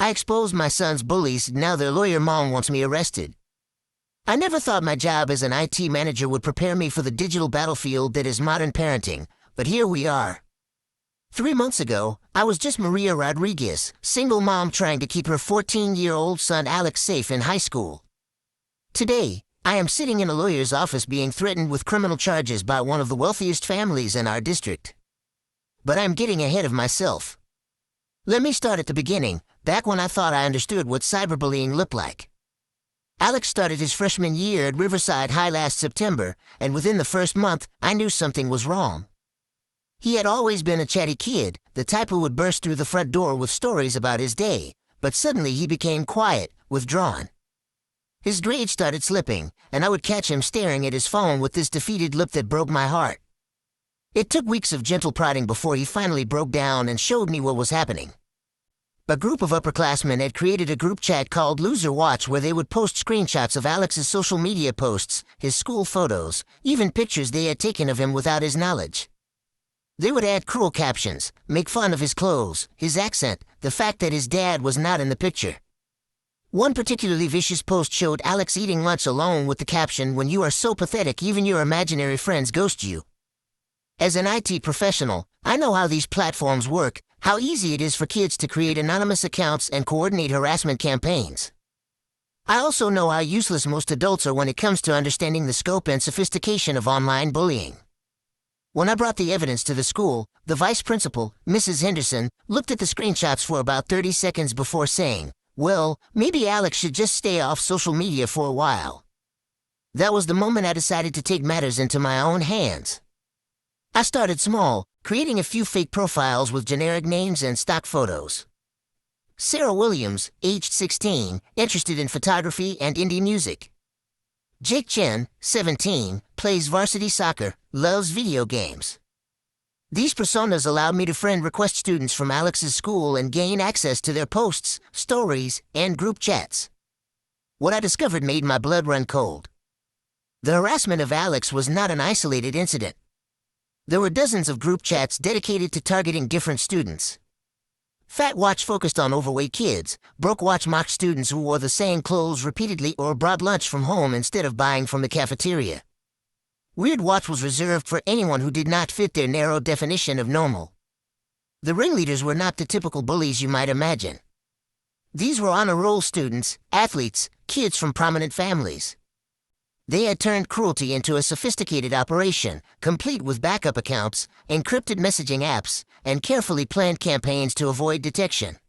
I exposed my son's bullies, now their lawyer mom wants me arrested. I never thought my job as an IT manager would prepare me for the digital battlefield that is modern parenting, but here we are. 3 months ago, I was just Maria Rodriguez, single mom trying to keep her 14-year-old son Alex safe in high school. Today, I am sitting in a lawyer's office being threatened with criminal charges by one of the wealthiest families in our district. But I'm getting ahead of myself. Let me start at the beginning, back when I thought I understood what cyberbullying looked like. Alex started his freshman year at Riverside High last September, and within the first month, I knew something was wrong. He had always been a chatty kid, the type who would burst through the front door with stories about his day, but suddenly he became quiet, withdrawn. His grades started slipping, and I would catch him staring at his phone with this defeated look that broke my heart. It took weeks of gentle prodding before he finally broke down and showed me what was happening. A group of upperclassmen had created a group chat called Loser Watch where they would post screenshots of Alex's social media posts, his school photos, even pictures they had taken of him without his knowledge. They would add cruel captions, make fun of his clothes, his accent, the fact that his dad was not in the picture. One particularly vicious post showed Alex eating lunch alone with the caption, "When you are so pathetic even your imaginary friends ghost you." As an IT professional, I know how these platforms work, how easy it is for kids to create anonymous accounts and coordinate harassment campaigns. I also know how useless most adults are when it comes to understanding the scope and sophistication of online bullying. When I brought the evidence to the school, the vice principal, Mrs. Henderson, looked at the screenshots for about 30 seconds before saying, "Well, maybe Alex should just stay off social media for a while." That was the moment I decided to take matters into my own hands. I started small, creating a few fake profiles with generic names and stock photos. Sarah Williams, aged 16, interested in photography and indie music. Jake Chen, 17, plays varsity soccer, loves video games. These personas allowed me to friend request students from Alex's school and gain access to their posts, stories, and group chats. What I discovered made my blood run cold. The harassment of Alex was not an isolated incident. There were dozens of group chats dedicated to targeting different students. Fat Watch focused on overweight kids, Broke Watch mocked students who wore the same clothes repeatedly or brought lunch from home instead of buying from the cafeteria. Weird Watch was reserved for anyone who did not fit their narrow definition of normal. The ringleaders were not the typical bullies you might imagine. These were honor-roll students, athletes, kids from prominent families. They had turned cruelty into a sophisticated operation, complete with backup accounts, encrypted messaging apps, and carefully planned campaigns to avoid detection.